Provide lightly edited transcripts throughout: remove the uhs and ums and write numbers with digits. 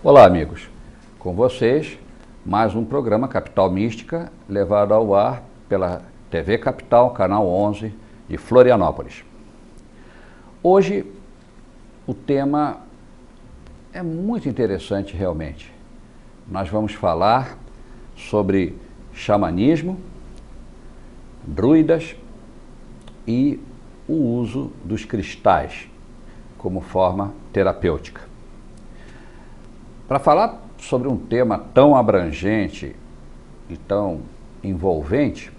Olá, amigos. Com vocês, mais um programa Capital Mística, levado ao ar pela TV Capital, Canal 11 de Florianópolis. Hoje, o tema é muito interessante realmente. Nós vamos falar sobre xamanismo, druidas e o uso dos cristais como forma terapêutica. Para falar sobre um tema tão abrangente e tão envolvente,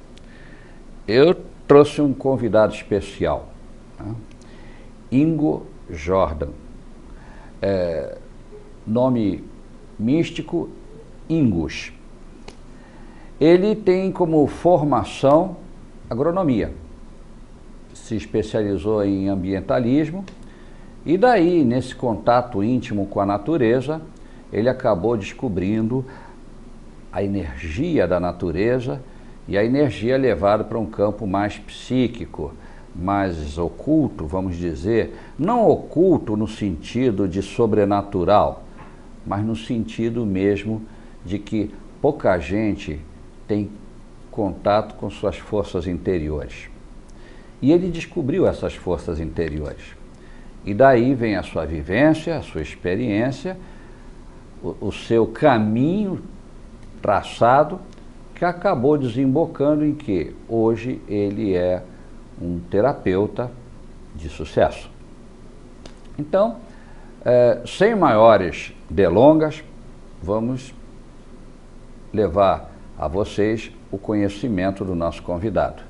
eu trouxe um convidado especial, né? Ingo Jordan. Nome místico Ingus. Ele tem como formação agronomia, se especializou em ambientalismo e daí, nesse contato íntimo com a natureza, ele acabou descobrindo a energia da natureza e a energia levada para um campo mais psíquico, mais oculto, vamos dizer, não oculto no sentido de sobrenatural, mas no sentido mesmo de que pouca gente tem contato com suas forças interiores. E ele descobriu essas forças interiores. E daí vem a sua vivência, a sua experiência, o seu caminho traçado, que acabou desembocando em que hoje ele é um terapeuta de sucesso. Então, sem maiores delongas, vamos levar a vocês o conhecimento do nosso convidado.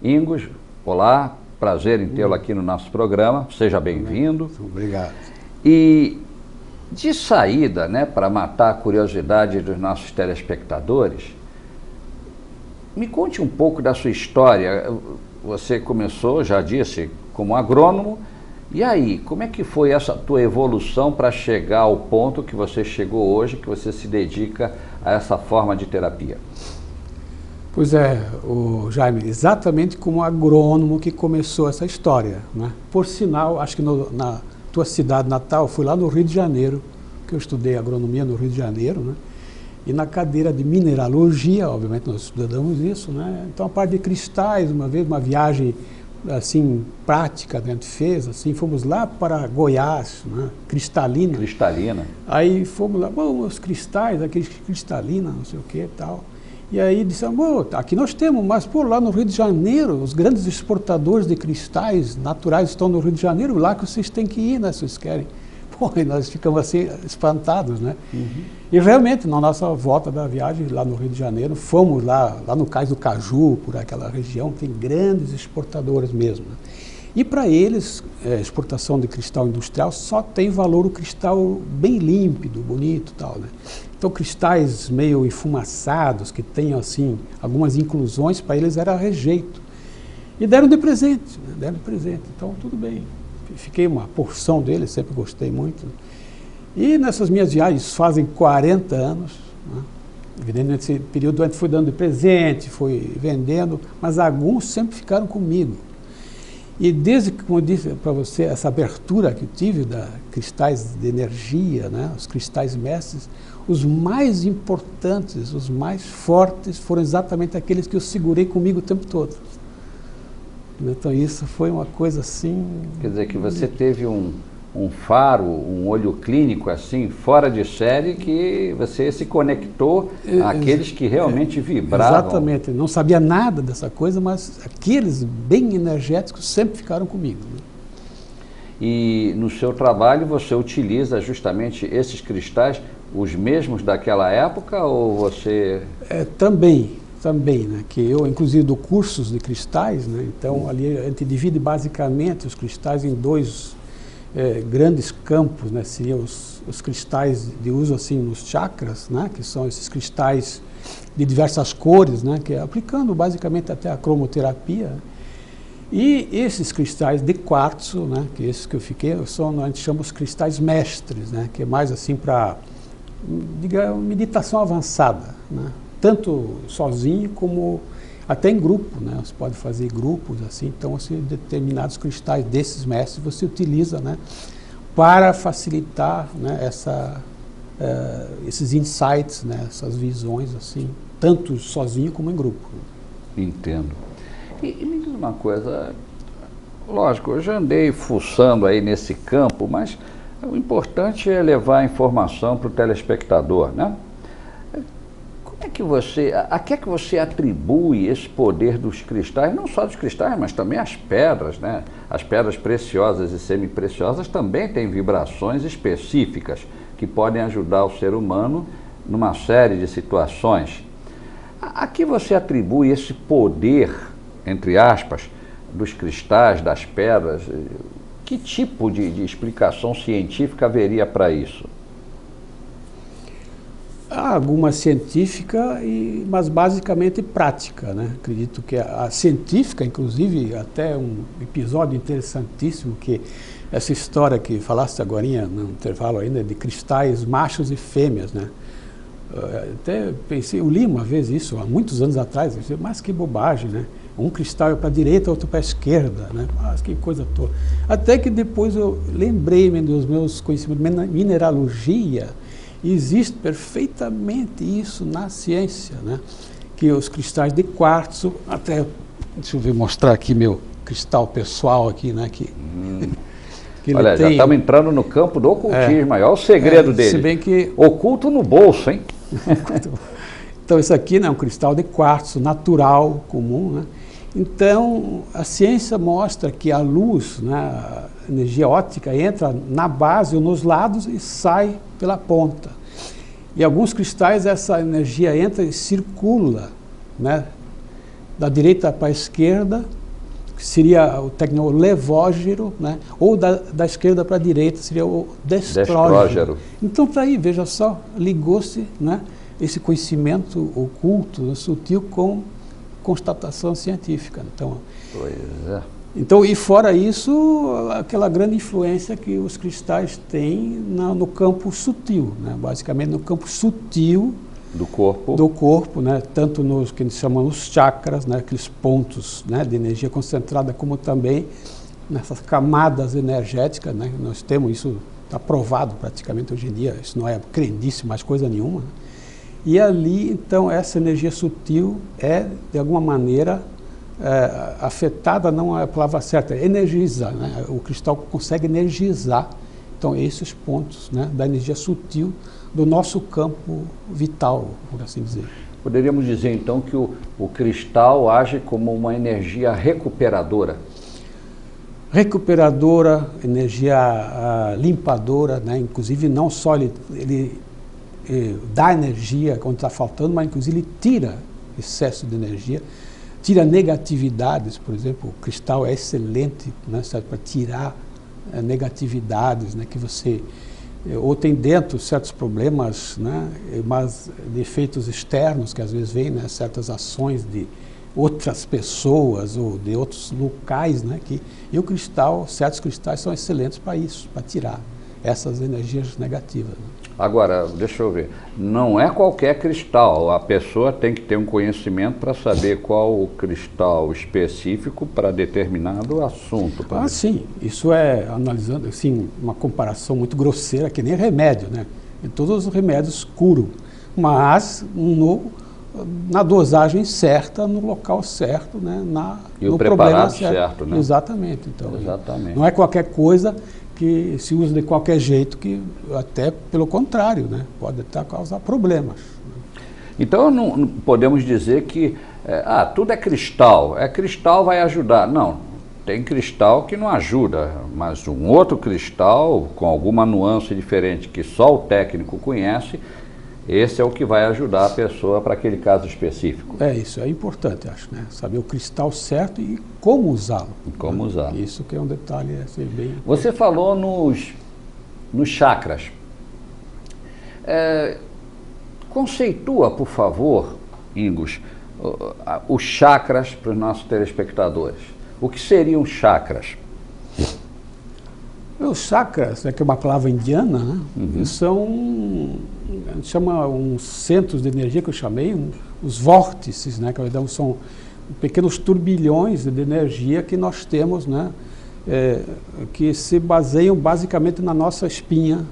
Ingus, olá, prazer em tê-lo aqui no nosso programa, seja bem-vindo. Obrigado. E de saída, né, para matar a curiosidade dos nossos telespectadores, me conte um pouco da sua história. Você começou, já disse, como agrônomo, e aí, como é que foi essa tua evolução para chegar ao ponto que você chegou hoje, que você se dedica a essa forma de terapia? Pois é, Jaime, exatamente como agrônomo que começou essa história, né? Por sinal, acho que na tua cidade natal, fui lá no Rio de Janeiro, que eu estudei agronomia no Rio de Janeiro, né? E na cadeira de mineralogia, obviamente nós estudamos isso, né? Então a parte de cristais, uma vez, uma viagem assim, prática que a gente fez, assim, fomos lá para Goiás, né? Cristalina. Cristalina. Aí fomos lá, bom, os cristais, aqueles cristalina, não sei o que e tal. E aí disseram, bom, aqui nós temos, mas pô, lá no Rio de Janeiro, os grandes exportadores de cristais naturais estão no Rio de Janeiro, lá que vocês têm que ir, né, se vocês querem. Pô, e nós ficamos assim, espantados, né? Uhum. E realmente, na nossa volta da viagem lá no Rio de Janeiro, fomos lá no Cais do Caju, por aquela região, tem grandes exportadores mesmo, né? E para eles, exportação de cristal industrial só tem valor o cristal bem límpido, bonito e tal, né? Então, cristais meio enfumaçados, que tenham assim, algumas inclusões, para eles era rejeito. E deram de presente, né? Deram de presente. Então, tudo bem. Fiquei uma porção deles, sempre gostei muito. E nessas minhas viagens, fazem 40 anos, né? Evidentemente, nesse período a gente foi dando de presente, foi vendendo, mas alguns sempre ficaram comigo. E desde que, como eu disse para você, essa abertura que eu tive da cristais de energia, né, os cristais mestres, os mais importantes, os mais fortes foram exatamente aqueles que eu segurei comigo o tempo todo. Então isso foi uma coisa assim... Quer dizer que você teve um faro, um olho clínico assim, fora de série, que você se conectou àqueles que realmente vibravam. Exatamente, não sabia nada dessa coisa, mas aqueles bem energéticos sempre ficaram comigo, né? E no seu trabalho você utiliza justamente esses cristais, os mesmos daquela época, ou você... Também, né, que eu inclusive dou cursos de cristais, né? Então ali a gente divide basicamente os cristais em dois grandes campos, né? Seriam os cristais de uso assim nos chakras, né? Que são esses cristais de diversas cores, né? Que é aplicando basicamente até a cromoterapia. E esses cristais de quartzo, né? Que esses que eu fiquei, a gente chama os cristais mestres, né? Que é mais assim para, digamos, meditação avançada, né? Tanto sozinho como até em grupo, né? Você pode fazer grupos assim, então assim, determinados cristais desses mestres você utiliza, né? Para facilitar, né? esses insights, né, essas visões, assim, tanto sozinho como em grupo. Entendo. E me diz uma coisa, lógico, eu já andei fuçando aí nesse campo, mas o importante é levar a informação para o telespectador, né? Como é que a que é que você atribui esse poder dos cristais, não só dos cristais, mas também as pedras, né? As pedras preciosas e semipreciosas também têm vibrações específicas que podem ajudar o ser humano numa série de situações. A que você atribui esse poder, entre aspas, dos cristais, das pedras? Que tipo de explicação científica haveria para isso? Há alguma científica, mas basicamente prática, né? Acredito que a científica, inclusive, até um episódio interessantíssimo, que essa história que falaste agora no intervalo ainda, de cristais machos e fêmeas, né? Até pensei, eu li uma vez isso, há muitos anos atrás, pensei, mas que bobagem, né? Um cristal é para a direita, outro para a esquerda, né? Mas que coisa toda. Até que depois eu lembrei-me dos meus conhecimentos de mineralogia. Existe perfeitamente isso na ciência, né? Que os cristais de quartzo, até, deixa eu ver, mostrar aqui meu cristal pessoal aqui, né? Que olha, já estamos entrando no campo do ocultismo, olha o segredo dele. Se bem que oculto no bolso, hein? Então isso aqui, né, é um cristal de quartzo natural, comum, né? Então a ciência mostra que a luz, né, a energia óptica entra na base ou nos lados e sai pela ponta. E alguns cristais essa energia entra e circula, né, da direita para a esquerda, que seria o levógero, né, ou da esquerda para a direita seria o destrógero. Então está aí, veja só, ligou-se, né, esse conhecimento oculto, né, sutil, com constatação científica. Então, pois é. Então, e fora isso, aquela grande influência que os cristais têm no campo sutil, né? Basicamente no campo sutil do corpo, né? Tanto nos que eles chamam os chakras, né? Aqueles pontos, né, de energia concentrada, como também nessas camadas energéticas, né? Nós temos isso, está provado praticamente hoje em dia, isso não é crendice, mais coisa nenhuma, né? E ali, então, essa energia sutil é, de alguma maneira, afetada, não é a palavra certa, é energiza, né? O cristal consegue energizar, então, esses pontos, né, da energia sutil do nosso campo vital, por assim dizer. Poderíamos dizer, então, que o cristal age como uma energia recuperadora? Recuperadora, energia limpadora, né? Inclusive não só ele dá energia quando está faltando, mas inclusive ele tira excesso de energia, tira negatividades, por exemplo, o cristal é excelente, né, para tirar negatividades, né, que você ou tem dentro certos problemas, né, mas defeitos externos que às vezes vêm, né, certas ações de outras pessoas ou de outros locais, né, e o cristal, certos cristais são excelentes para isso, para tirar essas energias negativas, né. Agora, deixa eu ver, não é qualquer cristal, a pessoa tem que ter um conhecimento para saber qual o cristal específico para determinado assunto. Sim, isso é, analisando assim, uma comparação muito grosseira, que nem remédio, né? E todos os remédios curam, mas na dosagem certa, no local certo, né? E no o preparado problema certo, né? Exatamente. Então, exatamente. Não é qualquer coisa que se usa de qualquer jeito, que até pelo contrário, né, pode até causar problemas. Então não podemos dizer que tudo é cristal vai ajudar. Não, tem cristal que não ajuda, mas um outro cristal com alguma nuance diferente que só o técnico conhece, esse é o que vai ajudar a pessoa para aquele caso específico. Isso é importante, acho, né? Saber o cristal certo e como usá-lo. Como usá-lo. Isso que é um detalhe bem importante. Você falou nos chakras. Conceitua, por favor, Ingos, os chakras para os nossos telespectadores. O que seriam chakras? Os chakras, que é uma palavra indiana, né? São, a gente chama uns centros de energia, que eu chamei, os vórtices, né? Que são pequenos turbilhões de energia que nós temos, né? Que se baseiam basicamente na nossa espinha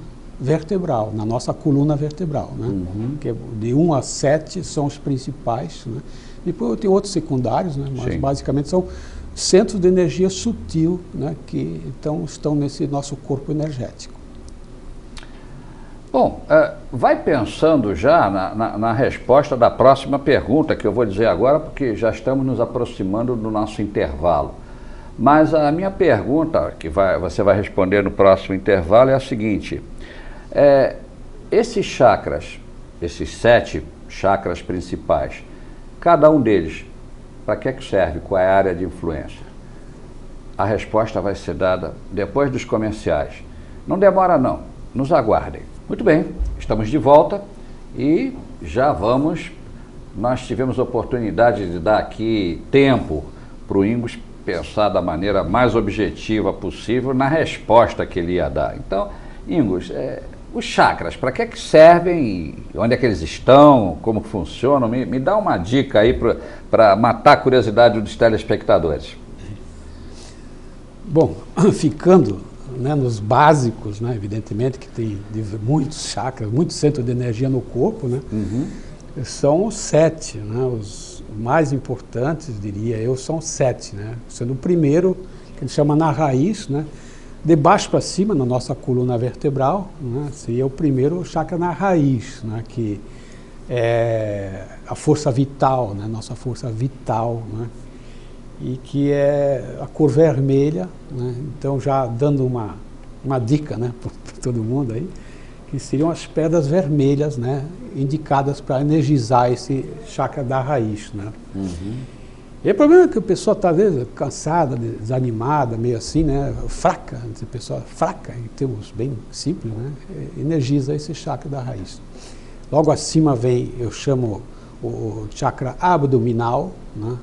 vertebral, na nossa coluna vertebral, né? Que de 1 a 7 são os principais, né? Depois tem outros secundários, né? Mas basicamente são centros de energia sutil, né? Que então estão nesse nosso corpo energético. Bom, vai pensando já na resposta da próxima pergunta que eu vou dizer agora, porque já estamos nos aproximando do nosso intervalo. Mas a minha pergunta, que você vai responder no próximo intervalo, é a seguinte: esses chakras, esses 7 chakras principais, cada um deles, para que serve? Qual é a área de influência? A resposta vai ser dada depois dos comerciais. Não demora não, nos aguardem. Muito bem, estamos de volta e já vamos. Nós tivemos a oportunidade de dar aqui tempo para o Ingos pensar da maneira mais objetiva possível na resposta que ele ia dar. Então, Ingos, os chakras, para que servem, onde é que eles estão, como funcionam? Me dá uma dica aí para matar a curiosidade dos telespectadores. Bom, ficando, né, nos básicos, né, evidentemente que tem muitos chakras, muitos centros de energia no corpo, né, são os 7, né, os mais importantes, diria eu, são 7, né, sendo o primeiro, que ele chama na raiz, né, de baixo para cima, na nossa coluna vertebral, né, seria o primeiro chakra na raiz, né, que é a força vital, né, nossa força vital, né, e que é a cor vermelha, né? Então já dando uma dica, né, para todo mundo aí, que seriam as pedras vermelhas, né, indicadas para energizar esse chakra da raiz, né? E o problema é que a pessoa está, às vezes, cansada, desanimada, meio assim, né, fraca, a pessoa fraca, em termos bem simples, né, energiza esse chakra da raiz. Logo acima vem, eu chamo o chakra abdominal, né,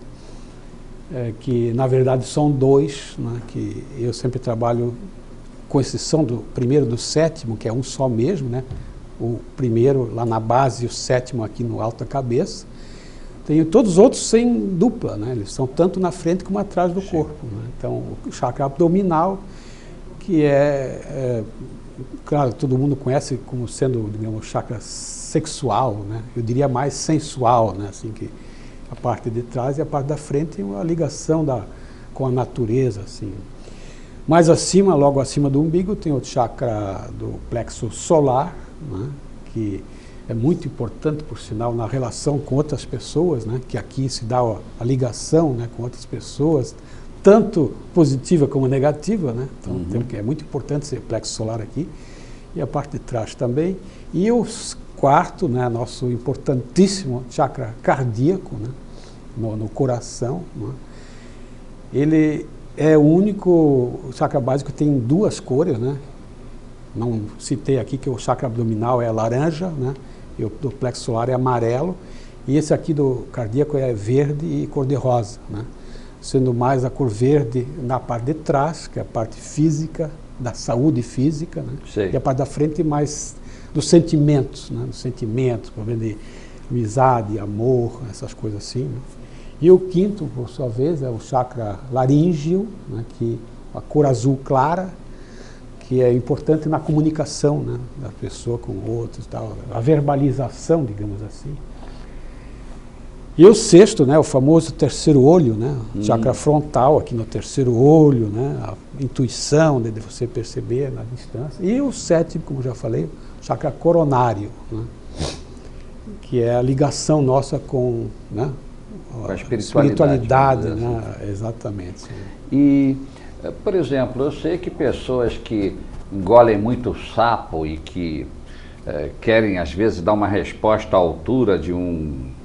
que na verdade são 2, né, que eu sempre trabalho com exceção do primeiro e do sétimo, que é um só mesmo, né, o primeiro lá na base e o sétimo aqui no alto da cabeça. Tenho todos os outros sem dupla, né, eles são tanto na frente como atrás do corpo, né. Então o chakra abdominal, que claro, todo mundo conhece como sendo, digamos, chakra sexual, né, eu diria mais sensual, né, assim, que a parte de trás e a parte da frente tem uma ligação com a natureza, assim. Mais acima, logo acima do umbigo, tem o chakra do plexo solar, né, que é muito importante, por sinal, na relação com outras pessoas, né, que aqui se dá a ligação, né, com outras pessoas, tanto positiva como negativa, né, então é muito importante esse plexo solar aqui, e a parte de trás também, e os quarto, né, nosso importantíssimo chakra cardíaco, né, no coração, né. Ele é o único chakra básico que tem 2 cores, né. Não citei aqui que o chakra abdominal é laranja, né, e o do plexo solar é amarelo, e esse aqui do cardíaco é verde e cor-de-rosa, né, sendo mais a cor verde na parte de trás, que é a parte física, da saúde física, né, e a parte da frente mais dos sentimentos, né, problema de amizade, amor, essas coisas assim, né. E o quinto, por sua vez, é o chakra laríngeo, né, que a cor azul clara, que é importante na comunicação, né, da pessoa com outros, tal, a verbalização, digamos assim. E o sexto, né, o famoso terceiro olho, né, chakra frontal, aqui no terceiro olho, né, a intuição de você perceber na distância. E o sétimo, como já falei, chakra coronário, né, que é a ligação nossa com, né, a espiritualidade, né, exatamente. Sim. E, por exemplo, eu sei que pessoas que engolem muito sapo e que querem, às vezes, dar uma resposta à altura de uma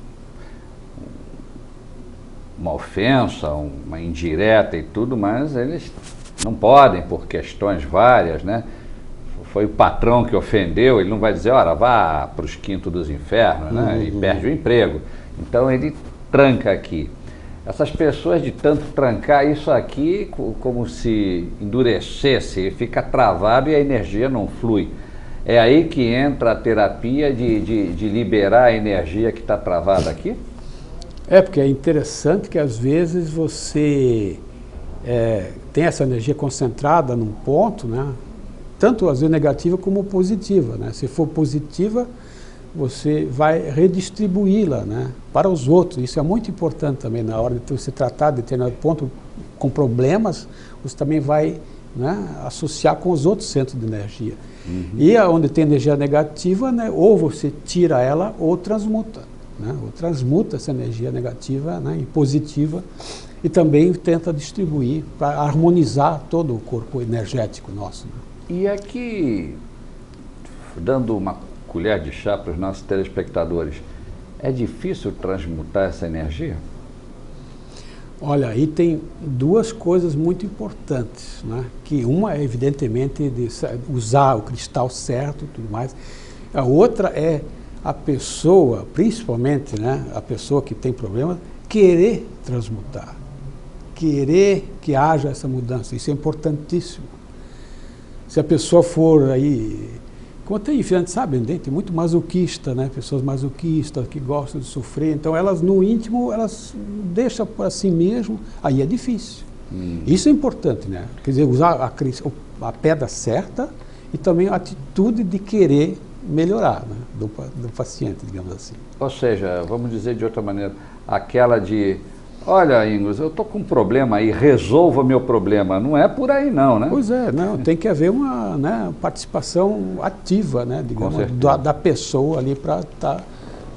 ofensa, uma indireta e tudo, mas eles não podem por questões várias, né? Foi o patrão que ofendeu, ele não vai dizer, ora, vá para os quintos dos infernos, né? E perde o emprego. Então ele tranca aqui. Essas pessoas, de tanto trancar isso aqui, como se endurecesse, fica travado e a energia não flui. É aí que entra a terapia de liberar a energia que está travada aqui? Porque é interessante que às vezes você tem essa energia concentrada num ponto, né? tanto às vezes negativa como positiva, né? Se for positiva, você vai redistribuí-la, né, para os outros. Isso é muito importante também na hora de você tratar de determinado ponto com problemas, você também vai, né, associar com os outros centros de energia. E onde tem energia negativa, né, ou você tira ela ou transmuta, né, ou transmuta essa energia negativa, né, em positiva, e também tenta distribuir para harmonizar todo o corpo energético nosso, né. E aqui, dando uma colher de chá para os nossos telespectadores, é difícil transmutar essa energia? Olha, aí tem duas coisas muito importantes, né? Que uma é, evidentemente, de usar o cristal certo e tudo mais. A outra é a pessoa, principalmente, né, a pessoa que tem problema, querer transmutar, querer que haja essa mudança. Isso é importantíssimo. Se a pessoa for aí, como tem, a gente sabe, tem muito masoquista, né? Pessoas masoquistas que gostam de sofrer, então elas no íntimo, elas deixam por assim mesmo, aí é difícil. Isso é importante, né? Quer dizer, usar a pedra certa e também a atitude de querer melhorar, né, do paciente, digamos assim. Ou seja, vamos dizer de outra maneira, aquela de: olha, Ingos, eu estou com um problema aí, resolva meu problema. Não é por aí não, né? Pois é, não, tem que haver uma, né, participação ativa, né, digamos, da pessoa ali para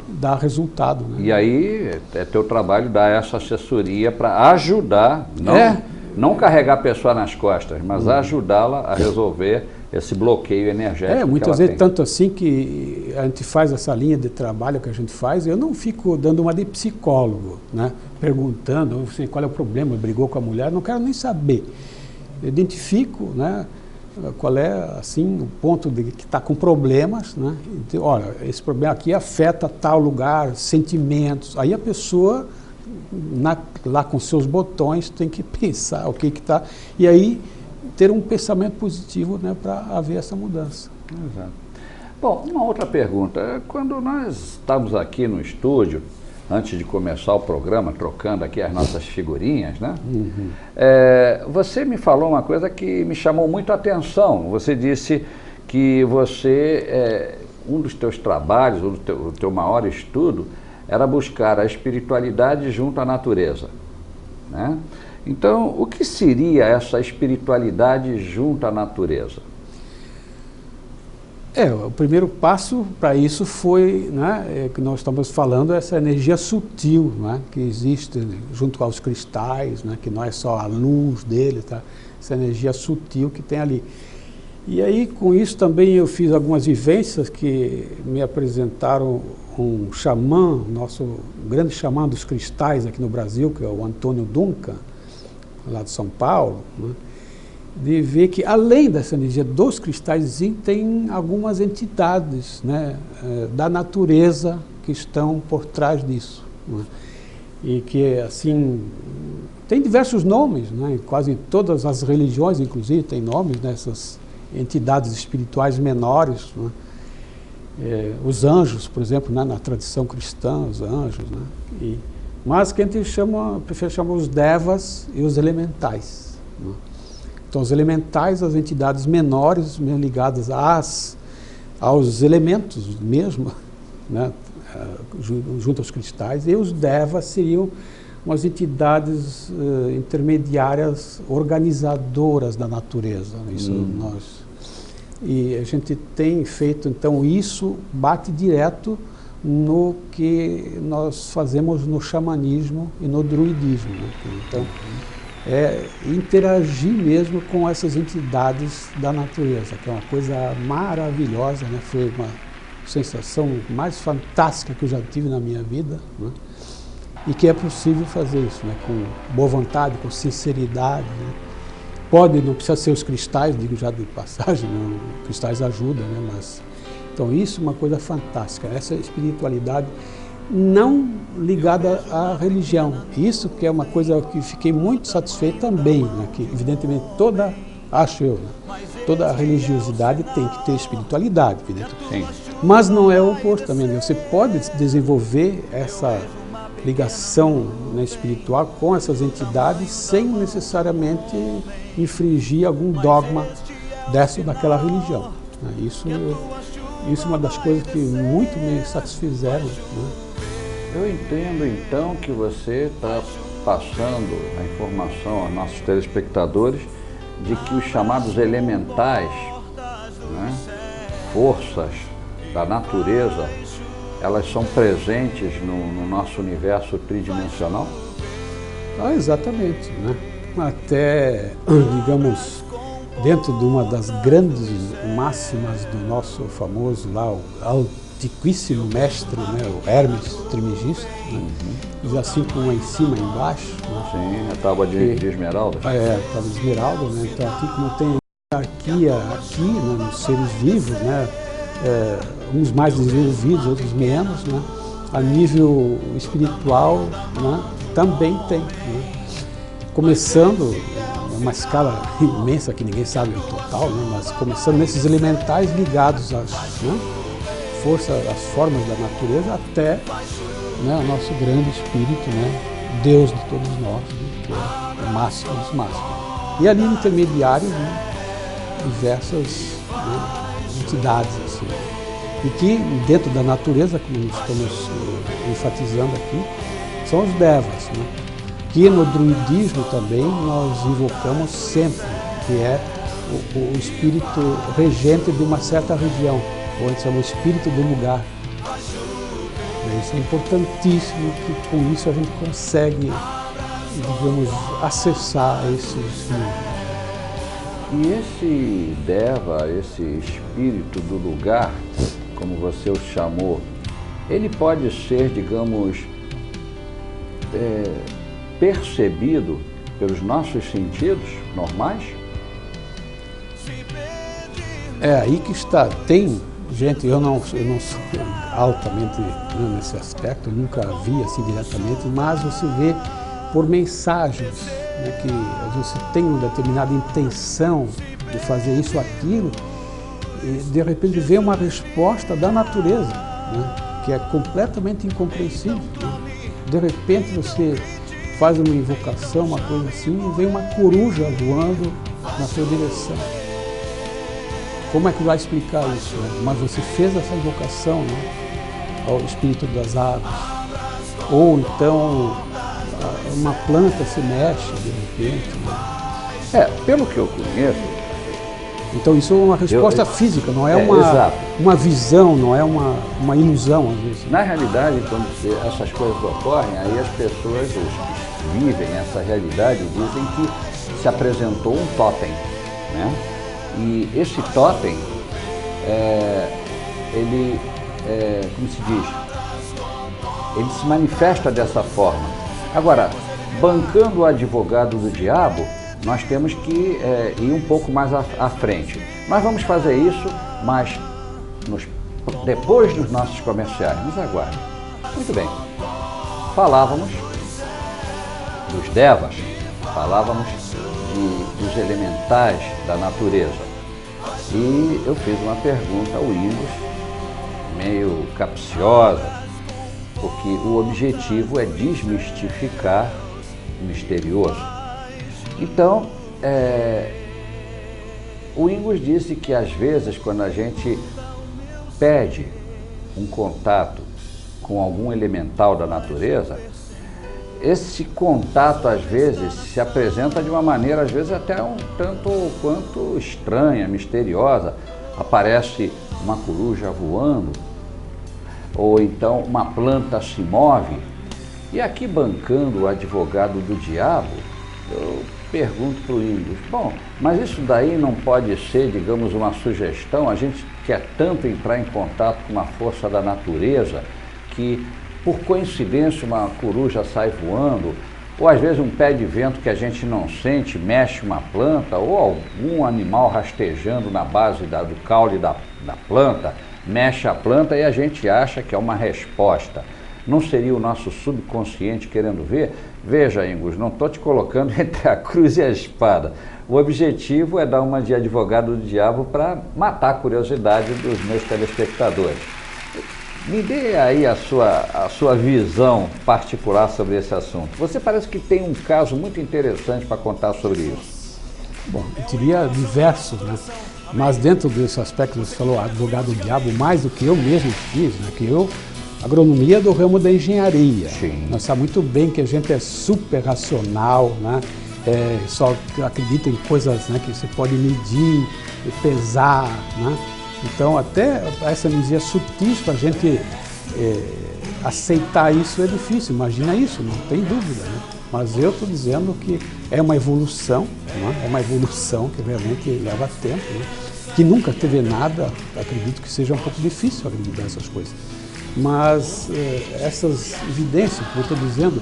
dar resultado, né? E aí é teu trabalho dar essa assessoria para ajudar, não carregar a pessoa nas costas, mas ajudá-la a resolver esse bloqueio energético. Muitas vezes, tanto assim que a gente faz essa linha de trabalho que a gente faz, eu não fico dando uma de psicólogo, né, perguntando qual é o problema, brigou com a mulher, não quero nem saber. Eu identifico, né, qual é, assim, o ponto de que está com problemas, né, então, olha, esse problema aqui afeta tal lugar, sentimentos, aí a pessoa, lá com seus botões, tem que pensar o que está, e aí ter um pensamento positivo, né, para haver essa mudança. Exato. Bom, uma outra pergunta. Quando nós estamos aqui no estúdio, antes de começar o programa, trocando aqui as nossas figurinhas, né? Você me falou uma coisa que me chamou muito a atenção. Você disse que um dos teus trabalhos, o teu maior estudo, era buscar a espiritualidade junto à natureza, né? Então, o que seria essa espiritualidade junto à natureza? O primeiro passo para isso foi, né, que nós estamos falando, essa energia sutil, né, que existe junto aos cristais, né, que não é só a luz dele, tá? Essa energia sutil que tem ali. E aí, com isso também eu fiz algumas vivências que me apresentaram um xamã, nosso grande xamã dos cristais aqui no Brasil, que é o Antônio Duncan, lá de São Paulo, né, de ver que além dessa energia dos cristais tem algumas entidades, né, da natureza que estão por trás disso, né, e que assim tem diversos nomes, né, quase em todas as religiões inclusive tem nomes dessas entidades espirituais menores, né, os anjos, por exemplo, né, na tradição cristã, os anjos, né, mas que a gente prefere chamar os devas e os elementais, né. Então, os elementais, as entidades menores, ligadas aos elementos mesmo, né, junto aos cristais, e os devas seriam umas entidades intermediárias, organizadoras da natureza. Isso e a gente tem feito, então, isso bate direto no que nós fazemos no xamanismo e no druidismo, né? Então, interagir mesmo com essas entidades da natureza, que é uma coisa maravilhosa, né? Foi uma sensação mais fantástica que eu já tive na minha vida, né? E que é possível fazer isso, né? Com boa vontade, com sinceridade, né? Não precisa ser os cristais, digo já de passagem, né? Cristais ajudam, né? Mas, então isso é uma coisa fantástica, essa espiritualidade não ligada à religião. Isso que é uma coisa que fiquei muito satisfeito também, né? Que evidentemente acho eu, né? Toda a religiosidade tem que ter espiritualidade, evidentemente. Mas não é o oposto também, né? Você pode desenvolver essa ligação, né, espiritual com essas entidades sem necessariamente infringir algum dogma daquela religião. Né? Isso é uma das coisas que muito me satisfizeram. Né? Eu entendo então que você está passando a informação aos nossos telespectadores de que os chamados elementais, né, forças da natureza, elas são presentes no nosso universo tridimensional? Exatamente. Né? Até, digamos, dentro de uma das grandes máximas do nosso famoso lá, o antiquíssimo mestre, né, o Hermes Trismegisto, né? Diz assim como em cima e embaixo. Né? Sim, a tábua de esmeralda. A tábua de esmeralda, né? Então aqui como tem hierarquia aqui, né, nos seres vivos, né? Uns mais desenvolvidos, outros menos, né? A nível espiritual, né? Também tem. Né? Começando uma escala imensa que ninguém sabe o total, né? Mas começando nesses elementais ligados às, né, força, às formas da natureza, até, né, o nosso grande espírito, né, Deus de todos nós, né, que é o máximo dos máximos. E ali intermediários, né, diversas, né, entidades assim. E que dentro da natureza, como estamos enfatizando aqui, são os devas, né? Que no druidismo também nós invocamos sempre, que é o espírito regente de uma certa região, ou a gente chama o espírito do lugar. Isso é importantíssimo, que com isso a gente consegue, digamos, acessar esses mundos. E esse Deva, esse espírito do lugar, como você o chamou, ele pode ser, digamos, percebido pelos nossos sentidos normais? É aí que está. Tem gente, eu não sou altamente, né, nesse aspecto, eu nunca vi assim diretamente, mas você vê por mensagens, né, que você tem uma determinada intenção de fazer isso ou aquilo, e de repente vem uma resposta da natureza, né, que é completamente incompreensível. Né? De repente você faz uma invocação, uma coisa assim, e vem uma coruja voando na sua direção. Como é que vai explicar isso? Né? Mas você fez essa invocação, né, ao espírito das aves. Ou então uma planta se mexe de repente. Né? Pelo que eu conheço. Então isso é uma resposta física, não é uma visão, não é uma ilusão às vezes. Na realidade, quando essas coisas ocorrem, aí as pessoas, os que vivem essa realidade, dizem que se apresentou um tótem, né? E esse tótem, ele, como se diz, ele se manifesta dessa forma. Agora, bancando o advogado do diabo, nós temos que ir um pouco mais à frente. Nós vamos fazer isso, mas depois dos nossos comerciais. Nos aguarde. Muito bem. Falávamos dos devas, falávamos dos elementais da natureza. E eu fiz uma pergunta ao Ingos, meio capciosa, porque o objetivo é desmistificar o misterioso. Então, o Ingos disse que às vezes quando a gente pede um contato com algum elemental da natureza, esse contato às vezes se apresenta de uma maneira às vezes até um tanto quanto estranha, misteriosa. Aparece uma coruja voando, ou então uma planta se move. E aqui, bancando o advogado do diabo, eu pergunto para o Ingos, bom, mas isso daí não pode ser, digamos, uma sugestão? A gente quer tanto entrar em contato com uma força da natureza que, por coincidência, uma coruja sai voando, ou às vezes um pé de vento que a gente não sente mexe uma planta, ou algum animal rastejando na base do caule da planta, mexe a planta e a gente acha que é uma resposta. Não seria o nosso subconsciente querendo ver? Veja, Ingos, não estou te colocando entre a cruz e a espada. O objetivo é dar uma de advogado do diabo para matar a curiosidade dos meus telespectadores. Me dê aí a sua visão particular sobre esse assunto. Você parece que tem um caso muito interessante para contar sobre isso. Bom, eu teria diversos, né? Mas dentro desse aspecto, você falou, advogado do diabo, mais do que eu mesmo fiz, né? Que eu, agronomia é do ramo da engenharia. Sim. Nós sabemos muito bem que a gente é super racional, né? Só acredita em coisas, né, que você pode medir, pesar, né? Então, até essa energia sutis para a gente aceitar isso é difícil. Imagina isso, não tem dúvida, né? Mas eu estou dizendo que é uma evolução, né? É uma evolução que realmente leva tempo, né? Que nunca teve nada, acredito que seja um pouco difícil acreditar essas coisas. Mas essas evidências que eu estou dizendo,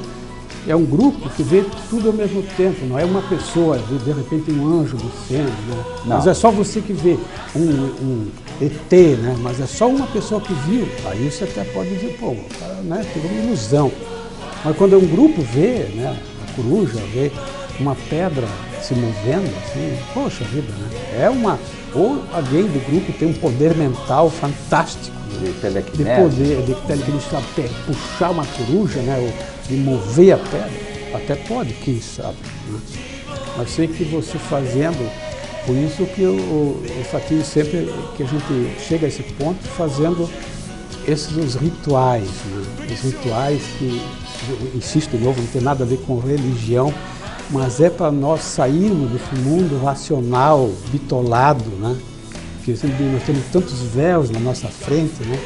é um grupo que vê tudo ao mesmo tempo, não é uma pessoa, de repente um anjo descendo, né? Mas é só você que vê um ET, né? Mas é só uma pessoa que viu, aí você até pode dizer, pô, o cara, né, teve uma ilusão. Mas quando um grupo vê, né, a coruja vê uma pedra se movendo, assim, poxa vida, né? Ou alguém do grupo tem um poder mental fantástico, de telecinese, de telecinese, puxar uma coruja, né, ou de mover a pedra, até pode, quem sabe, né? Mas sei que você fazendo, por isso que eu fatizo sempre que a gente chega a esse ponto fazendo esses rituais, né? Os rituais que, eu insisto de novo, não tem nada a ver com religião, mas é para nós sairmos desse mundo racional, bitolado, né? Que nós temos tantos véus na nossa frente, né?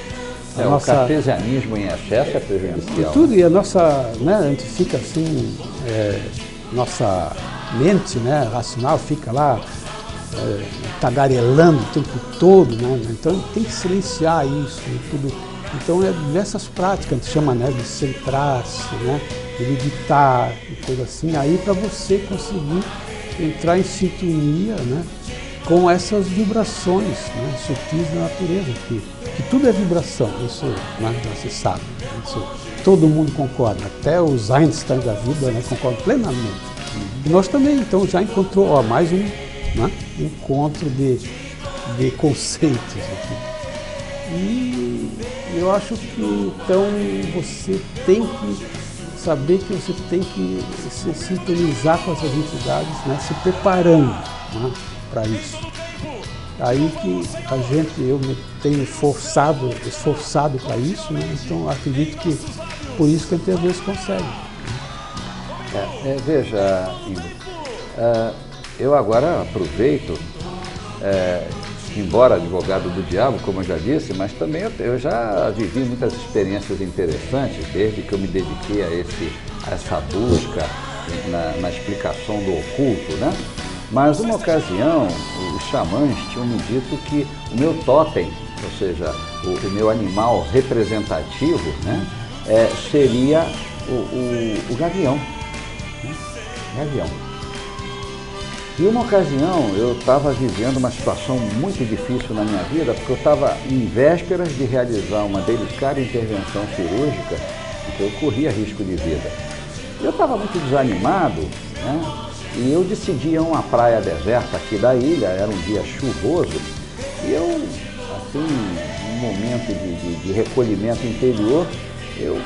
O cartesianismo em excesso é prejudicial. Tudo, e a nossa, né, a gente fica assim, nossa mente, né, racional fica lá tagarelando o tempo todo, né? Então tem que silenciar isso e tudo. Então é nessas práticas, a gente chama, né, de centrar-se, né, de meditar e coisa assim, aí para você conseguir entrar em sintonia, né, com essas vibrações, né, sutis da natureza, que tudo é vibração, isso, né, você sabe, isso todo mundo concorda, até os Einstein da vida, né, concordam plenamente. E nós também, então, já encontrou mais um, né, encontro de conceitos aqui. E eu acho que, então, você tem que saber que você tem que se sintonizar com essas entidades, né, se preparando, né, para isso. Aí que eu me tenho esforçado para isso, né, então acredito que por isso que a gente às vezes consegue. Veja, Ingrid, eu agora aproveito, embora advogado do diabo, como eu já disse, mas também eu já vivi muitas experiências interessantes desde que eu me dediquei a essa busca na explicação do oculto, né? Mas uma ocasião, os xamãs tinham me dito que o meu totem, ou seja, o meu animal representativo, né, seria o gavião. Né? Gavião. E uma ocasião eu estava vivendo uma situação muito difícil na minha vida, porque eu estava em vésperas de realizar uma delicada intervenção cirúrgica, então eu corria risco de vida. Eu estava muito desanimado, né? E eu decidi ir a uma praia deserta aqui da ilha, era um dia chuvoso, e eu, assim, num momento de recolhimento interior, eu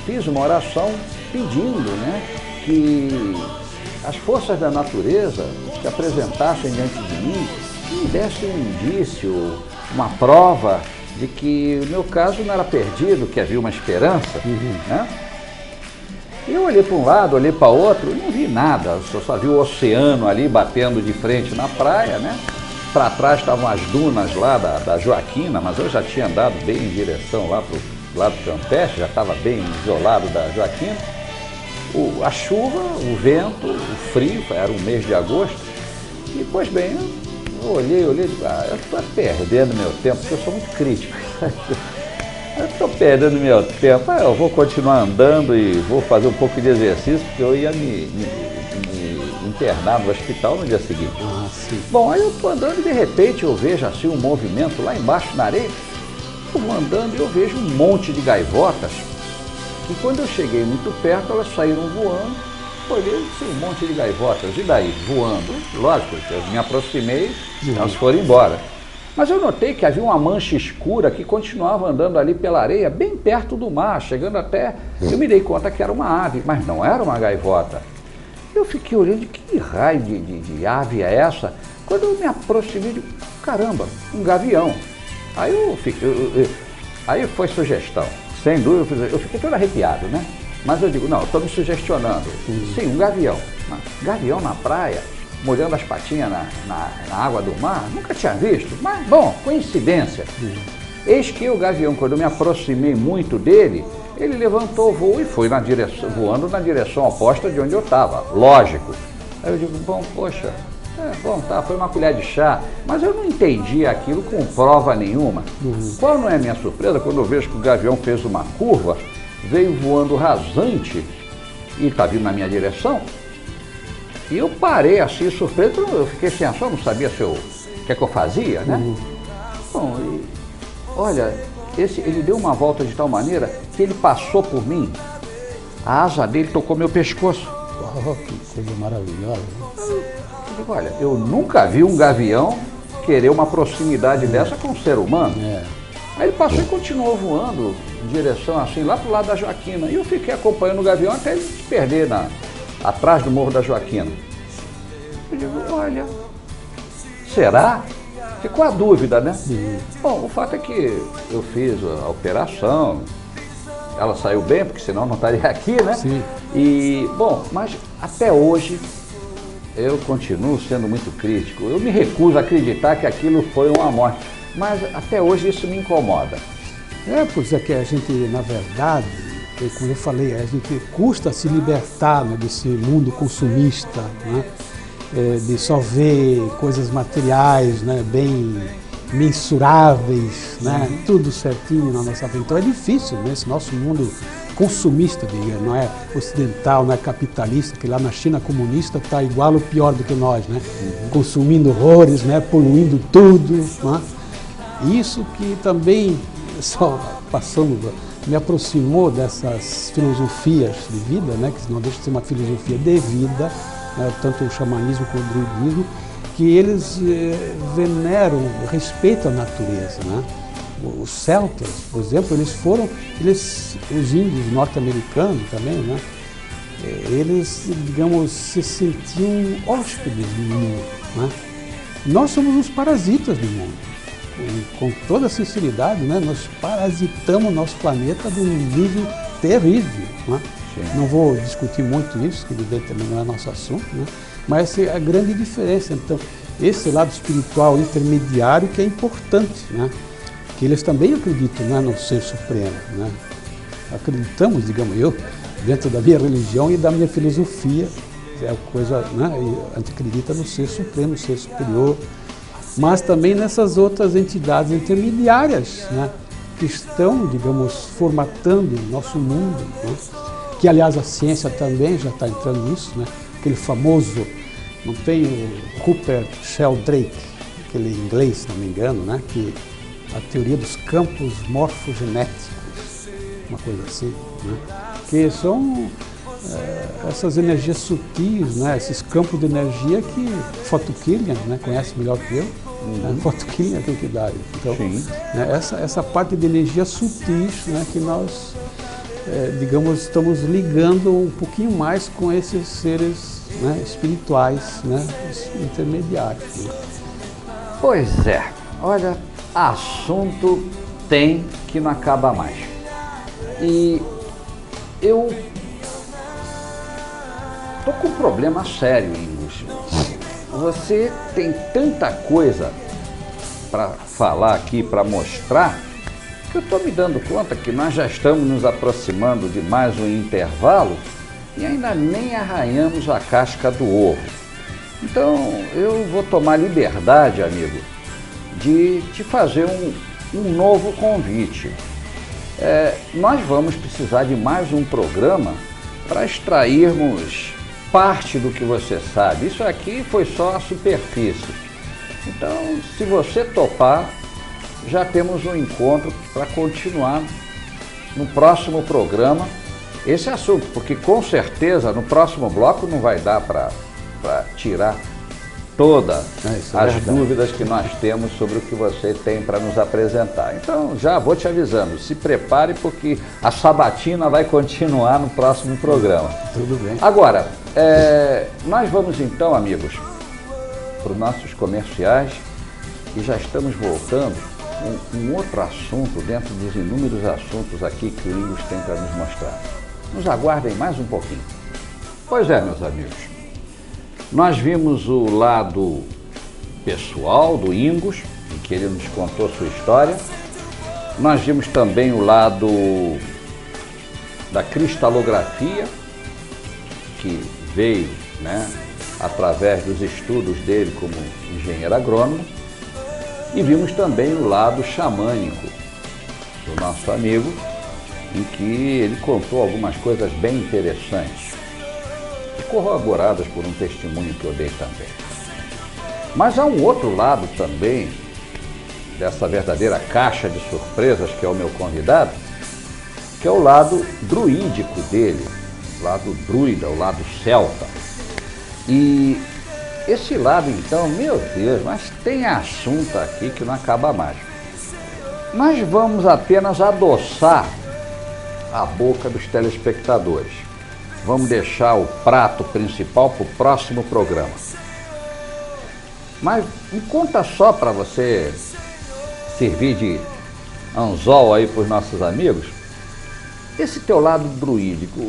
fiz uma oração pedindo, né, que as forças da natureza se apresentassem diante de mim e me dessem um indício, uma prova de que o meu caso não era perdido, que havia uma esperança, né? E eu olhei para um lado, olhei para outro, não vi nada, só vi o oceano ali batendo de frente na praia, né? Para trás estavam as dunas lá da Joaquina, mas eu já tinha andado bem em direção lá para o lado campestre, já estava bem isolado da Joaquina. A chuva, o vento, o frio, era um mês de agosto. E, pois bem, eu olhei, eu estou perdendo meu tempo, porque eu sou muito crítico. Eu estou perdendo meu tempo, eu vou continuar andando e vou fazer um pouco de exercício, porque eu ia me internar no hospital no dia seguinte. Bom, aí eu estou andando e de repente eu vejo assim um movimento lá embaixo na areia. Eu vou andando e eu vejo um monte de gaivotas. E quando eu cheguei muito perto, elas saíram voando. Olhei, um monte de gaivotas, e daí? Voando. Lógico, eu me aproximei, elas foram embora. Mas eu notei que havia uma mancha escura que continuava andando ali pela areia, bem perto do mar, chegando até... Eu me dei conta que era uma ave, mas não era uma gaivota. Eu fiquei olhando, que raio de ave é essa? Quando eu me aproximei, digo, caramba, um gavião. Aí eu fiquei, aí foi sugestão, sem dúvida, eu fiquei todo arrepiado, né? Mas eu digo, não, estou me sugestionando. Sim, um gavião. Gavião na praia, molhando as patinhas na água do mar, nunca tinha visto, mas, bom, coincidência. Eis que o gavião, quando eu me aproximei muito dele, ele levantou o voo e foi voando na direção oposta de onde eu estava, lógico. Aí eu digo, bom, poxa, bom, tá, foi uma colher de chá, mas eu não entendi aquilo com prova nenhuma. Qual não é a minha surpresa quando eu vejo que o gavião fez uma curva, veio voando rasante e está vindo na minha direção? E eu parei assim, surpreso, eu fiquei sem ação, não sabia o que é que eu fazia, né? Bom, olha, ele deu uma volta de tal maneira que ele passou por mim, a asa dele tocou meu pescoço. Oh, que coisa maravilhosa. Eu digo, olha, eu nunca vi um gavião querer uma proximidade dessa com um ser humano. Aí ele passou e continuou voando em direção assim, lá pro lado da Joaquina. E eu fiquei acompanhando o gavião até ele se perder atrás do Morro da Joaquina. Eu digo, olha, será? Ficou a dúvida, né? Bom, o fato é que eu fiz a operação, ela saiu bem, porque senão não estaria aqui, né? Sim. E, bom, mas até hoje eu continuo sendo muito crítico. Eu me recuso a acreditar que aquilo foi uma morte, mas até hoje isso me incomoda. Pois é que a gente, na verdade, como eu falei, a gente custa se libertar, né, desse mundo consumista, né? De só ver coisas materiais, né, bem mensuráveis, né, tudo certinho na nossa frente. Então é difícil, né, esse nosso mundo consumista, digamos, não é ocidental, não é capitalista, que lá na China comunista está igual ou pior do que nós, né, consumindo horrores, né, poluindo tudo, né? Isso que também, só passando, me aproximou dessas filosofias de vida, né, que não deixa de ser uma filosofia de vida, né, tanto o xamanismo como o druidismo, que eles veneram, respeitam a natureza, né? Os celtas, por exemplo, os índios norte-americanos também, né? Eles, digamos, se sentiam hóspedes do mundo, né? Nós somos os parasitas do mundo. E, com toda sinceridade, né, nós parasitamos o nosso planeta de um nível terrível, né? Não vou discutir muito isso, que também não é nosso assunto, né? Mas essa é a grande diferença. Então, esse lado espiritual intermediário que é importante, né? Que eles também acreditam, né, no Ser Supremo, né? Acreditamos, digamos, eu, dentro da minha religião e da minha filosofia, é coisa, né? A gente acredita no Ser Supremo, no Ser Superior, mas também nessas outras entidades intermediárias, né? Que estão, digamos, formatando o nosso mundo, né? Que, aliás, a ciência também já está entrando nisso, né? Aquele famoso, não tem o Rupert Sheldrake, aquele inglês, se não me engano, né? Que a teoria dos campos morfogenéticos, uma coisa assim, né? Que são essas energias sutis, né? Esses campos de energia que Foto Killian, né, conhece melhor que eu, né? Foto Killian tem que dar. Então, né, essa parte de energias sutis, né, que nós, digamos, estamos ligando um pouquinho mais com esses seres, né, espirituais, né, intermediários. Né? Pois é, olha, assunto tem que não acaba mais. E eu tô com um problema sério, Ingus. Você tem tanta coisa para falar aqui, para mostrar, que eu estou me dando conta que nós já estamos nos aproximando de mais um intervalo e ainda nem arranhamos a casca do ovo. Então, eu vou tomar liberdade, amigo, de te fazer um novo convite. Nós vamos precisar de mais um programa para extrairmos parte do que você sabe. Isso aqui foi só a superfície. Então, se você topar, já temos um encontro para continuar no próximo programa esse assunto, porque com certeza no próximo bloco não vai dar para tirar todas as dúvidas que nós temos sobre o que você tem para nos apresentar. Então, já vou te avisando, se prepare porque a sabatina vai continuar no próximo programa. Tudo bem. Agora, nós vamos então, amigos, para os nossos comerciais e já estamos voltando com um outro assunto dentro dos inúmeros assuntos aqui que o Ingus tem para nos mostrar. Nos aguardem mais um pouquinho. Pois é, meus amigos, nós vimos o lado pessoal do Ingus, em que ele nos contou sua história. Nós vimos também o lado da cristalografia, que veio, né, através dos estudos dele como engenheiro agrônomo, e vimos também o lado xamânico do nosso amigo, em que ele contou algumas coisas bem interessantes, corroboradas por um testemunho que eu dei também. Mas há um outro lado também dessa verdadeira caixa de surpresas que é o meu convidado, que é o lado druídico dele, o lado druida, o lado celta. E esse lado, então, meu Deus, mas tem assunto aqui que não acaba mais. Nós vamos apenas adoçar a boca dos telespectadores. Vamos deixar o prato principal para o próximo programa. Mas me conta só para você servir de anzol aí para os nossos amigos, esse teu lado druídico.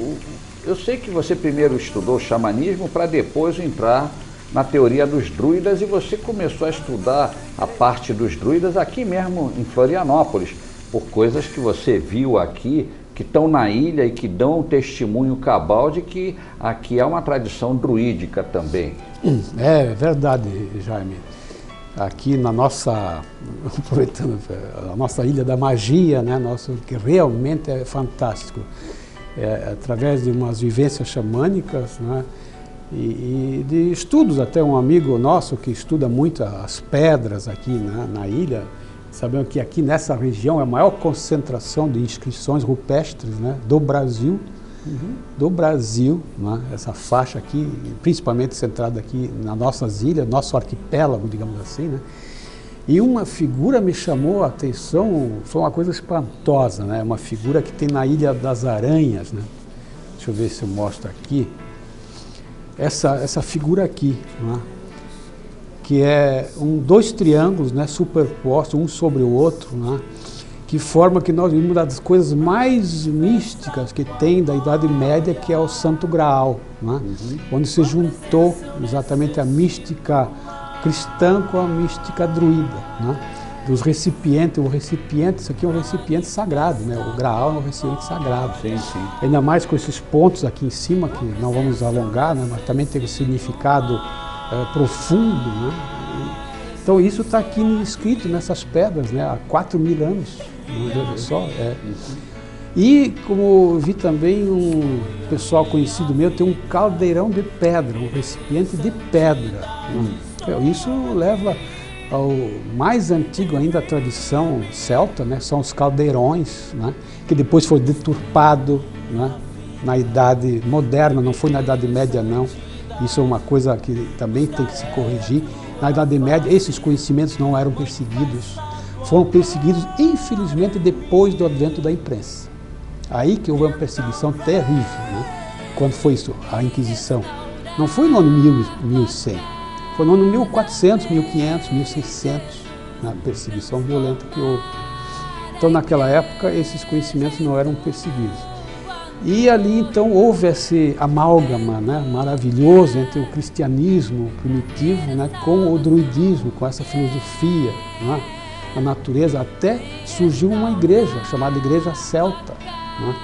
Eu sei que você primeiro estudou xamanismo para depois entrar na teoria dos druidas e você começou a estudar a parte dos druidas aqui mesmo em Florianópolis, por coisas que você viu aqui, que estão na ilha e que dão um testemunho cabal de que aqui há uma tradição druídica também. É verdade, Jaime. Aqui na nossa, aproveitando a nossa Ilha da Magia, né, que realmente é fantástico, através de umas vivências xamânicas, né, e de estudos, até um amigo nosso que estuda muito as pedras aqui, né, na ilha. Sabemos que aqui nessa região é a maior concentração de inscrições rupestres, né, do Brasil. Do Brasil, né, essa faixa aqui, principalmente centrada aqui nas nossas ilhas, nosso arquipélago, digamos assim, né. E uma figura me chamou a atenção, foi uma coisa espantosa, né, uma figura que tem na Ilha das Aranhas, né. Deixa eu ver se eu mostro aqui. Essa figura aqui, né, que é dois triângulos, né, superpostos, um sobre o outro, né, que forma que nós vimos uma das coisas mais místicas que tem da Idade Média, que é o Santo Graal, né, onde se juntou exatamente a mística cristã com a mística druida, né, dos recipientes. O recipiente, isso aqui é um recipiente sagrado, né, o Graal é um recipiente sagrado. Sim, sim. Ainda mais com esses pontos aqui em cima, que não vamos alongar, né, mas também tem um significado profundo, né? Então isso está aqui escrito nessas pedras, né, há 4.000 anos, só. E como vi também um pessoal conhecido meu, tem um caldeirão de pedra, um recipiente de pedra. Isso leva ao mais antigo ainda, a tradição celta, né, são os caldeirões, né, que depois foi deturpado, né, na Idade Moderna, não foi na Idade Média não. Isso é uma coisa que também tem que se corrigir. Na Idade Média, esses conhecimentos não eram perseguidos. Foram perseguidos, infelizmente, depois do advento da imprensa. Aí que houve uma perseguição terrível, né? Quando foi isso? A Inquisição. Não foi no ano 1100, foi no ano 1400, 1500, 1600, na perseguição violenta que houve. Então, naquela época, esses conhecimentos não eram perseguidos. E ali, então, houve esse amálgama, né, maravilhoso entre o cristianismo primitivo, né, com o druidismo, com essa filosofia, né, a natureza, até surgiu uma igreja, chamada Igreja Celta, né,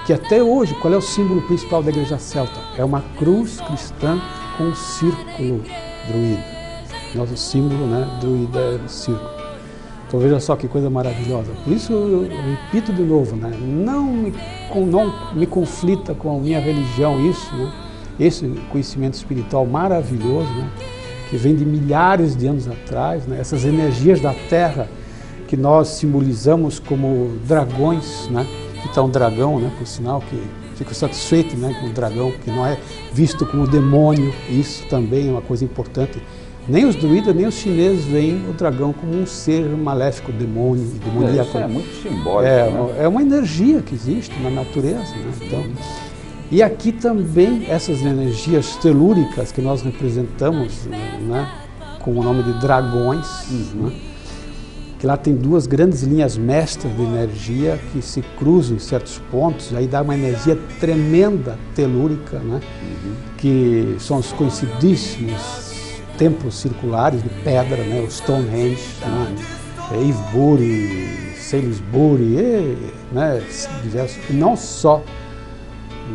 que até hoje, qual é o símbolo principal da Igreja Celta? É uma cruz cristã com um círculo druida. Nosso símbolo, né, druida é o círculo. Então veja só que coisa maravilhosa. Por isso eu repito de novo, né? Não me conflita com a minha religião isso, né? Esse conhecimento espiritual maravilhoso, né, que vem de milhares de anos atrás, né, essas energias da Terra que nós simbolizamos como dragões, né, que está um dragão, né, por sinal, que fico satisfeito, né, com o dragão, que não é visto como demônio. Isso também é uma coisa importante. Nem os druidas, nem os chineses veem o dragão como um ser maléfico, demônio, demoníaco. Isso é muito simbólico, né? É uma energia que existe na natureza, né? Então, e aqui também essas energias telúricas que nós representamos, né, com o nome de dragões, né? Que lá tem duas grandes linhas mestras de energia que se cruzam em certos pontos, aí dá uma energia tremenda, telúrica, né? Que são os conhecidíssimos templos circulares de pedra, né? O Stonehenge, né? Avebury, Salisbury, né? Diversos, não só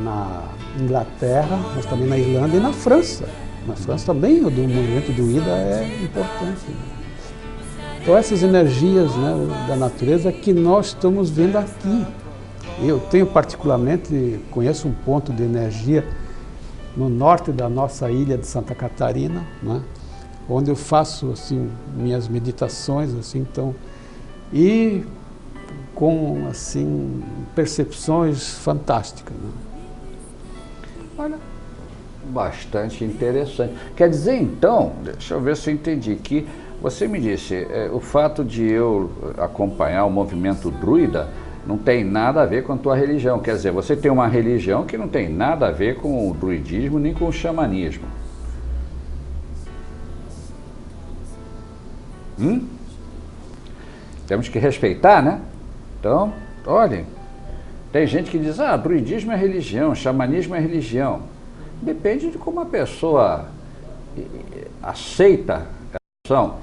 na Inglaterra, mas também na Irlanda e na França. Na França também o movimento druida é importante. Então essas energias, né, da natureza que nós estamos vendo aqui. Eu tenho particularmente, conheço um ponto de energia no norte da nossa ilha de Santa Catarina, né, onde eu faço assim minhas meditações, assim, então, e com assim percepções fantásticas, né. Olha, bastante interessante. Quer dizer, então, deixa eu ver se eu entendi, que você me disse, o fato de eu acompanhar o movimento druida não tem nada a ver com a tua religião. Quer dizer, você tem uma religião que não tem nada a ver com o druidismo nem com o xamanismo. Temos que respeitar, né? Então, olhem, tem gente que diz, druidismo é religião, xamanismo é religião. Depende de como a pessoa aceita a ação.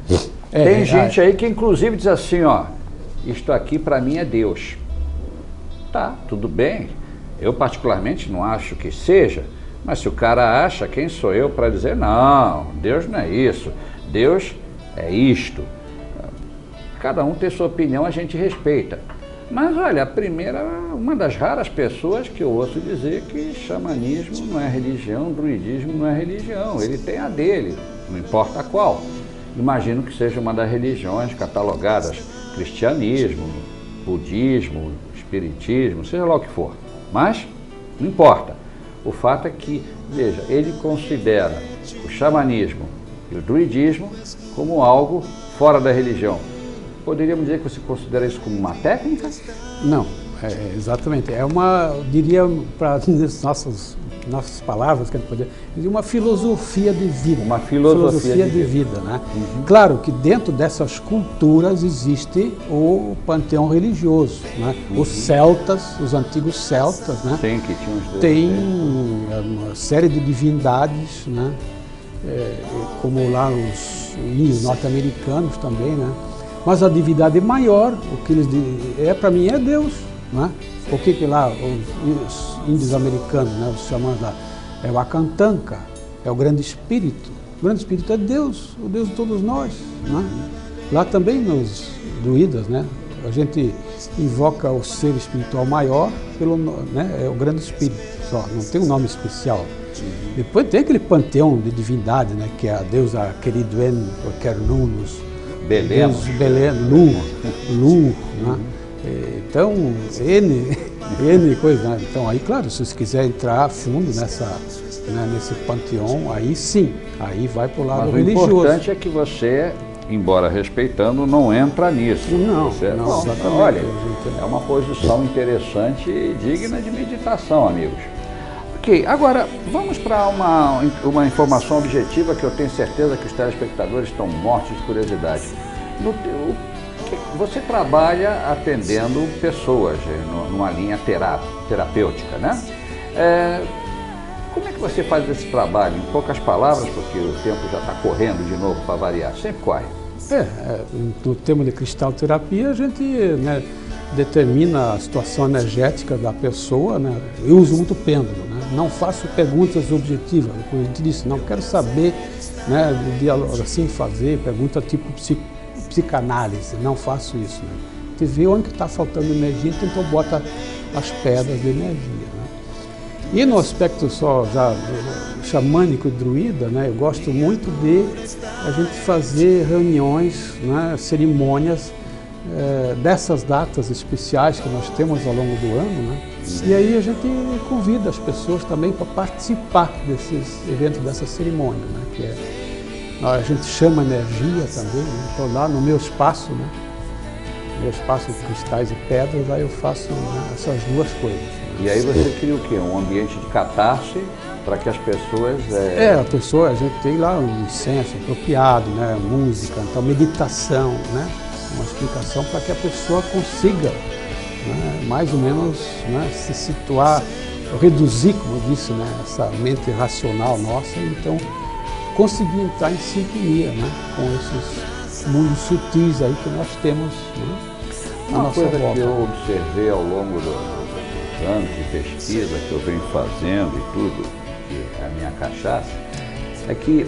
Tem gente aí que inclusive diz assim, ó, isto aqui para mim é Deus. Tá, tudo bem. Eu particularmente não acho que seja, mas se o cara acha, quem sou eu para dizer, não, Deus não é isso, Deus é isto. Cada um tem sua opinião, a gente respeita. Mas olha, uma das raras pessoas que eu ouço dizer que xamanismo não é religião, druidismo não é religião, ele tem a dele, não importa qual. Imagino que seja uma das religiões catalogadas cristianismo, budismo, espiritismo, seja lá o que for. Mas não importa. O fato é que, veja, ele considera o xamanismo e o druidismo como algo fora da religião. Poderíamos dizer que você considera isso como uma técnica? Não, exatamente. É uma, diria, para nossas palavras, que a gente poderia dizer, uma filosofia de vida. Uma filosofia de vida, né? Claro que dentro dessas culturas existe o panteão religioso, né? Os celtas, os antigos celtas, né? Sim, que tinham os deuses. Tem uma série de divindades, né? Como lá os índios norte-americanos também, né? Mas a divindade maior, o que eles para mim é Deus, né? O que lá os índios americanos, né, os xamãs lá, é o Akantanka, é o grande espírito. O grande espírito é Deus, o Deus de todos nós, né? Lá também nos druidas, né, a gente invoca o ser espiritual maior né, é o grande espírito, só, não tem um nome especial. Depois tem aquele panteão de divindade, né, que é a deusa Keriduen, ou Kernunus, Belém, Lu, né? Então, N coisas, né? Então, aí, claro, se você quiser entrar a fundo nesse panteão, aí sim, aí vai para o lado religioso. O importante é que você, embora respeitando, não entra nisso. Não, não, exatamente. Olha, é uma posição interessante e digna de meditação, amigos. Ok, agora vamos para uma informação objetiva que eu tenho certeza que os telespectadores estão mortos de curiosidade. Você trabalha atendendo pessoas numa linha terapêutica, né? Como é que você faz esse trabalho? Em poucas palavras, porque o tempo já está correndo de novo para variar, sempre corre. No tema de cristalterapia, a gente, né, determina a situação energética da pessoa, né? Eu uso muito pêndulo, né? Não faço perguntas objetivas, como a gente disse, não quero saber, né, de diálogo assim, fazer pergunta tipo psicanálise, não faço isso, né? A gente vê onde está faltando energia, então bota as pedras de energia, né? E no aspecto só já xamânico e druida, né, eu gosto muito de a gente fazer reuniões, né, cerimônias dessas datas especiais que nós temos ao longo do ano, né? E aí a gente convida as pessoas também para participar desses eventos, dessa cerimônia, né? A gente chama energia também, né? Então lá no meu espaço, né? Meu espaço de cristais e pedras, aí eu faço, né, essas duas coisas. E aí você cria o quê? Um ambiente de catarse para que as pessoas... a pessoa, a gente tem lá um incenso apropriado, né, música, então meditação, né, uma explicação para que a pessoa consiga, né, mais ou menos, né, se situar, reduzir, como eu disse, né, essa mente racional nossa, então conseguir entrar em sintonia, né, com esses mundos sutis aí que nós temos, né, na Uma nossa coisa volta. que eu observei ao longo dos anos de pesquisa que eu venho fazendo e tudo, que é a minha cachaça, é que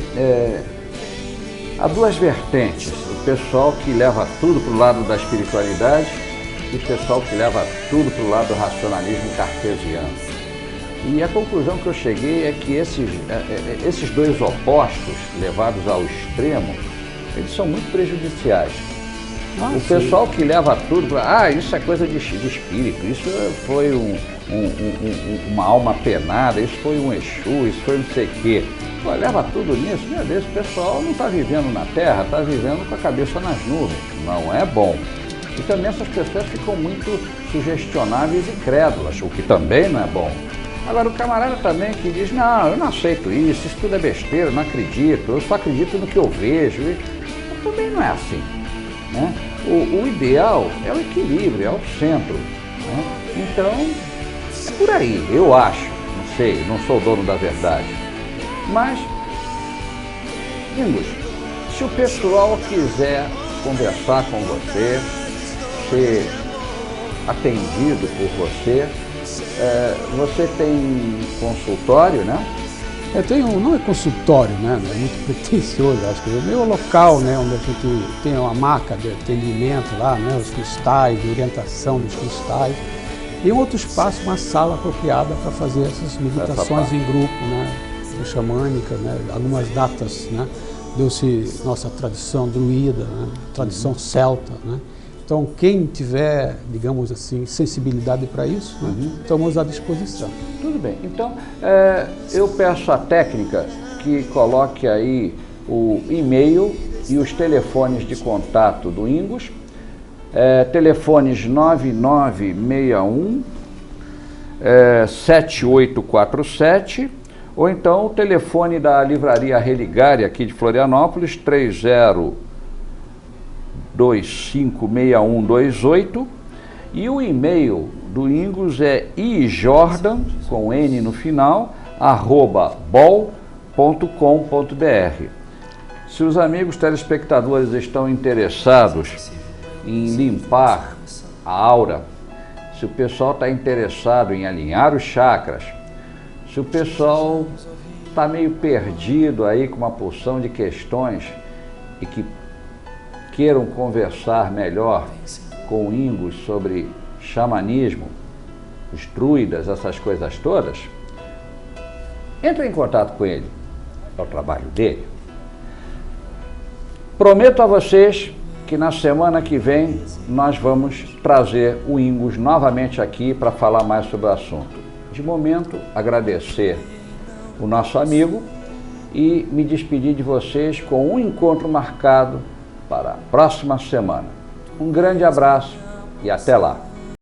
há duas vertentes: o pessoal que leva tudo para o lado da espiritualidade e o pessoal que leva tudo para o lado do racionalismo cartesiano. E a conclusão que eu cheguei é que esses dois opostos, levados ao extremo, eles são muito prejudiciais. O pessoal que leva tudo para... isso é coisa de espírito, isso foi uma alma penada, isso foi um Exu, isso foi não sei o quê. Pô, leva tudo nisso, meu Deus, o pessoal não está vivendo na Terra, está vivendo com a cabeça nas nuvens. Não é bom. E também essas pessoas ficam muito sugestionáveis e crédulas, o que também não é bom. Agora, o camarada também que diz, não, eu não aceito isso tudo é besteira, eu não acredito, eu só acredito no que eu vejo. Mas também não é assim, né? O ideal é o equilíbrio, é o centro, né? Então, é por aí, eu acho, não sei, não sou dono da verdade. Mas, Ingos, se o pessoal quiser conversar com você, ser atendido por você, você tem consultório, né? Eu tenho, não é consultório, né? É muito pretensioso, acho que é o meu local, né? Onde a gente tem uma maca de atendimento lá, né? Os cristais, de orientação dos cristais. E um outro espaço, uma sala apropriada para fazer essas meditações em grupo, né? Xamânica, né? Algumas datas, né? Deu-se nossa tradição druida, né? Tradição celta, né? Então, quem tiver, digamos assim, sensibilidade para isso, né, estamos à disposição. Tudo bem. Então, eu peço à técnica que coloque aí o e-mail e os telefones de contato do Ingos. Telefones 9961 7847, ou então o telefone da Livraria Religare aqui de Florianópolis, 30256128, e o e-mail do Ingos é ijordan, com N no final, @bol.com.br. Se os amigos telespectadores estão interessados em limpar a aura, se o pessoal está interessado em alinhar os chakras, se o pessoal está meio perdido aí com uma porção de questões e que queiram conversar melhor com o Ingos sobre xamanismo, os druidas, essas coisas todas, entre em contato com ele, é o trabalho dele. Prometo a vocês que na semana que vem nós vamos trazer o Ingos novamente aqui para falar mais sobre o assunto. De momento, agradecer o nosso amigo e me despedir de vocês com um encontro marcado para a próxima semana. Um grande abraço e até lá!